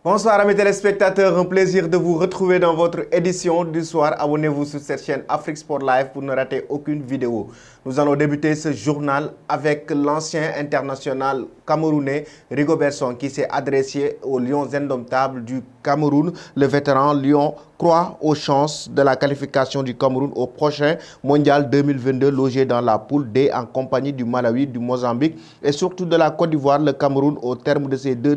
Bonsoir amis téléspectateurs, un plaisir de vous retrouver dans votre édition du soir. Abonnez-vous sur cette chaîne Afrique Sport Live pour ne rater aucune vidéo. Nous allons débuter ce journal avec l'ancien international camerounais Rigobert Song qui s'est adressé aux Lions indomptables du Cameroun. Le vétéran Lion croit aux chances de la qualification du Cameroun au prochain mondial 2022 logé dans la poule D en compagnie du Malawi, du Mozambique et surtout de la Côte d'Ivoire. Le Cameroun, au terme de ses deux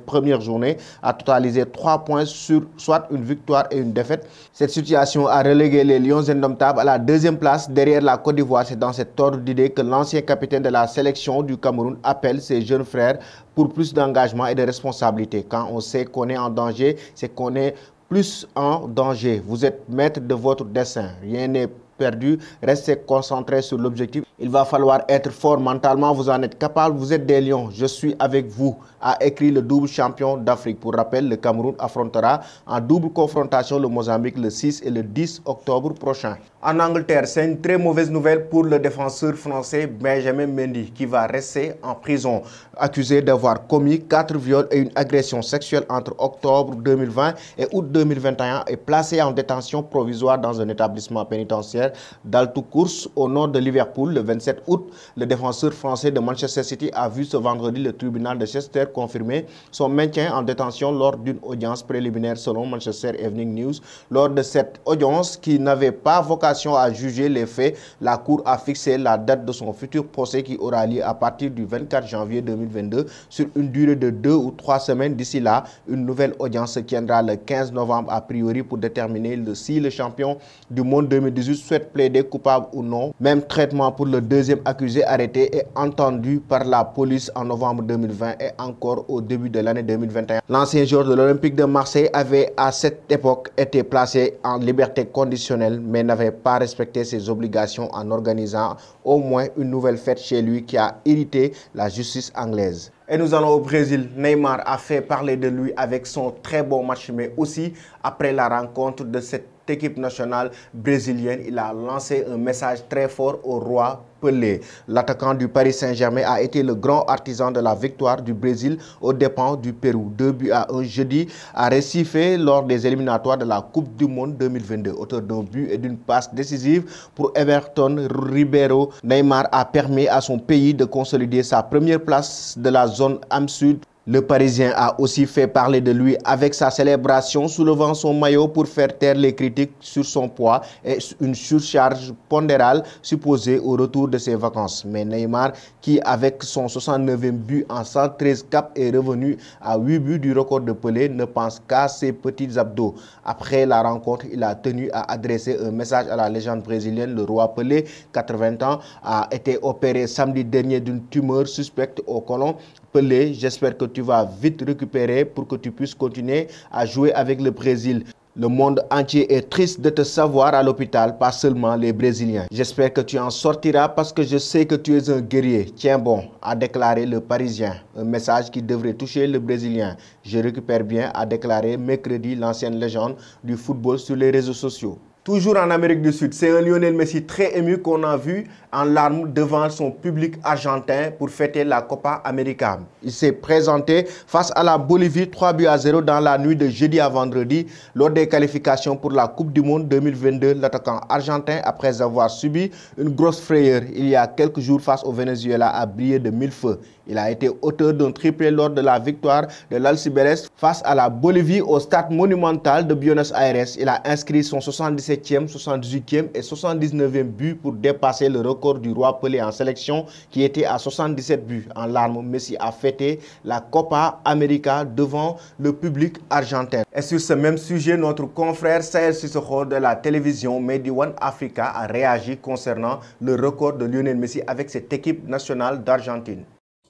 premières journées, a totalisé 3 points sur soit une victoire et une défaite. Cette situation a relégué les Lions indomptables à la deuxième place derrière la Côte d'Ivoire. C'est dans cet ordre d'idée que l'ancien capitaine de la sélection du Cameroun appelle ses jeunes frères pour plus d'engagement et de responsabilité. Quand on sait qu'on est en danger, c'est qu'on est plus en danger. Vous êtes maître de votre destin. Rien n'est perdu. Restez concentré sur l'objectif. Il va falloir être fort mentalement. Vous en êtes capable. Vous êtes des lions. Je suis avec vous, a écrit le double champion d'Afrique. Pour rappel, le Cameroun affrontera en double confrontation le Mozambique le 6 et le 10 octobre prochain. En Angleterre, c'est une très mauvaise nouvelle pour le défenseur français Benjamin Mendy qui va rester en prison, accusé d'avoir commis 4 viols et une agression sexuelle entre octobre 2020 et août 2021 et placé en détention provisoire dans un établissement pénitentiaire d'Altoucourse au nord de Liverpool. Le 27 août, le défenseur français de Manchester City a vu ce vendredi le tribunal de Chester confirmer son maintien en détention lors d'une audience préliminaire selon Manchester Evening News. Lors de cette audience qui n'avait pas vocation à juger les faits, la Cour a fixé la date de son futur procès qui aura lieu à partir du 24 janvier 2022 sur une durée de 2 ou 3 semaines. D'ici là, une nouvelle audience se tiendra le 15 novembre a priori pour déterminer si le champion du monde 2018 souhaite plaider coupable ou non. Même traitement pour le deuxième accusé arrêté et entendu par la police en novembre 2020 et encore au début de l'année 2021. L'ancien joueur de l'Olympique de Marseille avait à cette époque été placé en liberté conditionnelle mais n'avait pas respecté ses obligations en organisant au moins une nouvelle fête chez lui qui a irrité la justice anglaise. Et nous allons au Brésil. Neymar a fait parler de lui avec son très bon match, mais aussi après la rencontre de cette équipe nationale brésilienne. Il a lancé un message très fort au roi Pelé. L'attaquant du Paris Saint-Germain a été le grand artisan de la victoire du Brésil aux dépens du Pérou. 2-1 jeudi à Recife lors des éliminatoires de la Coupe du Monde 2022. Auteur d'un but et d'une passe décisive pour Everton Ribeiro, Neymar a permis à son pays de consolider sa première place de la zone Am-Sud. Le Parisien a aussi fait parler de lui avec sa célébration soulevant son maillot pour faire taire les critiques sur son poids et une surcharge pondérale supposée au retour de ses vacances. Mais Neymar, qui avec son 69e but en 113 caps est revenu à 8 buts du record de Pelé, ne pense qu'à ses petits abdos. Après la rencontre, il a tenu à adresser un message à la légende brésilienne. Le roi Pelé, 80 ans, a été opéré samedi dernier d'une tumeur suspecte au côlon. Pelé, j'espère que tu vas vite récupérer pour que tu puisses continuer à jouer avec le Brésil. Le monde entier est triste de te savoir à l'hôpital, pas seulement les Brésiliens. J'espère que tu en sortiras parce que je sais que tu es un guerrier. Tiens bon, a déclaré le Parisien. Un message qui devrait toucher le Brésilien. Je récupère bien, a déclaré mercredi l'ancienne légende du football sur les réseaux sociaux. Toujours en Amérique du Sud, c'est un Lionel Messi très ému qu'on a vu en larmes devant son public argentin pour fêter la Copa América. Il s'est présenté face à la Bolivie 3-0 dans la nuit de jeudi à vendredi lors des qualifications pour la Coupe du Monde 2022. L'attaquant argentin, après avoir subi une grosse frayeur il y a quelques jours face au Venezuela, a brillé de mille feux. Il a été auteur d'un triplé lors de la victoire de l'Alciberes face à la Bolivie au stade monumental de Buenos Aires. Il a inscrit son 77e, 78e et 79e but pour dépasser le record du roi Pelé en sélection qui était à 77 buts. En larmes, Messi a fêté la Copa América devant le public argentin. Et sur ce même sujet, notre confrère Saël Sissoko de la télévision Medi One Africa a réagi concernant le record de Lionel Messi avec cette équipe nationale d'Argentine.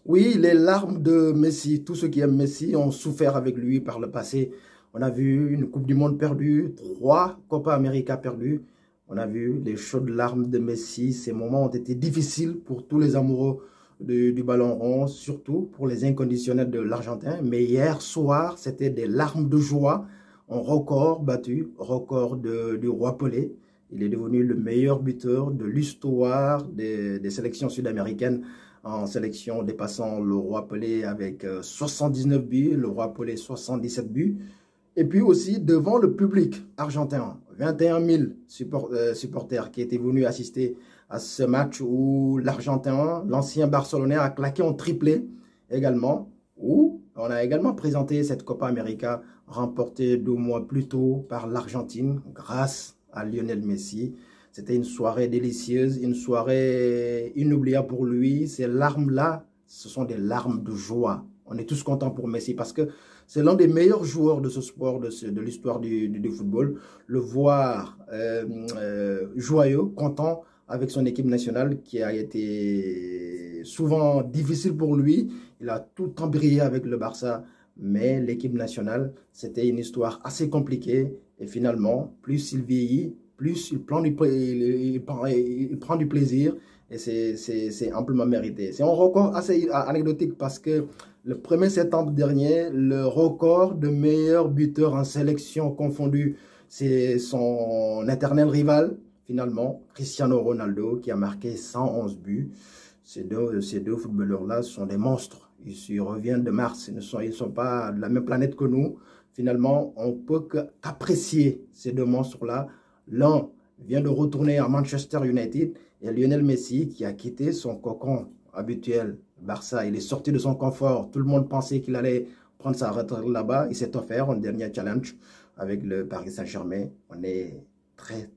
Oui, les larmes de Messi, tous ceux qui aiment Messi ont souffert avec lui par le passé. On a vu une Coupe du Monde perdue, 3 Copa América perdues. On a vu les chaudes larmes de Messi. Ces moments ont été difficiles pour tous les amoureux du ballon rond, surtout pour les inconditionnels de l'Argentin. Mais hier soir, c'était des larmes de joie. Un record battu, record du roi Pelé. Il est devenu le meilleur buteur de l'histoire des sélections sud-américaines en sélection, dépassant le Roi Pelé avec 79 buts, le Roi Pelé 77 buts. Et puis aussi devant le public argentin, 21 000 supporters qui étaient venus assister à ce match où l'Argentin, l'ancien Barcelonais, a claqué en triplé également, où on a également présenté cette Copa América remportée 2 mois plus tôt par l'Argentine grâce à Lionel Messi. C'était une soirée délicieuse, une soirée inoubliable pour lui. Ces larmes-là, ce sont des larmes de joie. On est tous contents pour Messi parce que c'est l'un des meilleurs joueurs de ce sport, de l'histoire du football. Le voir joyeux, content avec son équipe nationale qui a été souvent difficile pour lui. Il a tout le temps brillé avec le Barça, mais l'équipe nationale, c'était une histoire assez compliquée. Et finalement, plus il vieillit, plus il prend du plaisir et c'est amplement mérité. C'est un record assez anecdotique parce que le 1er septembre dernier, le record de meilleur buteur en sélection confondue, c'est son éternel rival, finalement, Cristiano Ronaldo, qui a marqué 111 buts. Ces deux footballeurs-là sont des monstres. Ils reviennent de Mars, ils ne sont pas de la même planète que nous. Finalement, on ne peut qu'apprécier ces deux monstres-là. L'un vient de retourner à Manchester United et Lionel Messi qui a quitté son cocon habituel, Barça. Il est sorti de son confort. Tout le monde pensait qu'il allait prendre sa retraite là-bas. Il s'est offert un dernier challenge avec le Paris Saint-Germain. On est très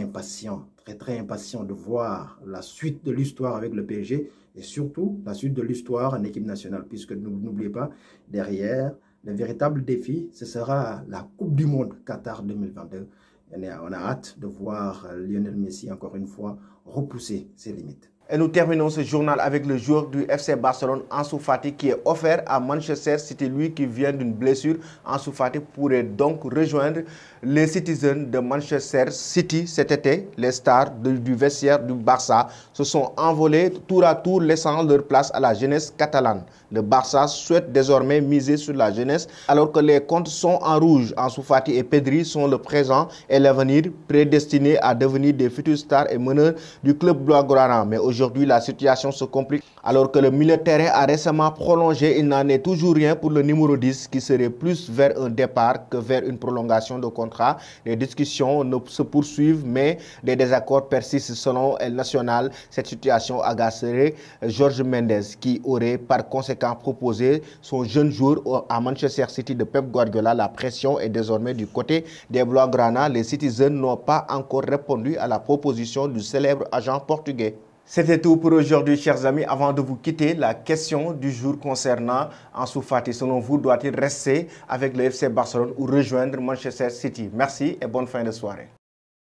impatient, très impatient de voir la suite de l'histoire avec le PSG et surtout la suite de l'histoire en équipe nationale, puisque n'oubliez pas, derrière, le véritable défi, ce sera la Coupe du Monde Qatar 2022. On a hâte de voir Lionel Messi, encore une fois, repousser ses limites. Et nous terminons ce journal avec le joueur du FC Barcelone, Ansu Fati, qui est offert à Manchester City. Lui qui vient d'une blessure, Ansu Fati pourrait donc rejoindre les Citizens de Manchester City cet été. Les stars du vestiaire du Barça se sont envolés tour à tour, laissant leur place à la jeunesse catalane. Le Barça souhaite désormais miser sur la jeunesse alors que les comptes sont en rouge. Ansu Fati et Pedri sont le présent et l'avenir, prédestinés à devenir des futurs stars et meneurs du club blaugrana. Mais aujourd'hui, la situation se complique. Alors que le milieu de terrain a récemment prolongé, il n'en est toujours rien pour le numéro 10 qui serait plus vers un départ que vers une prolongation de contrat. Les discussions ne se poursuivent, mais des désaccords persistent selon El Nacional. Cette situation agacerait Jorge Mendes qui aurait par conséquent proposé son jeune joueur à Manchester City de Pep Guardiola. La pression est désormais du côté des Blaugrana. Les Citizens n'ont pas encore répondu à la proposition du célèbre agent portugais. C'était tout pour aujourd'hui, chers amis. Avant de vous quitter, la question du jour concernant Ansu Fati. Selon vous, doit-il rester avec le FC Barcelone ou rejoindre Manchester City? Merci et bonne fin de soirée.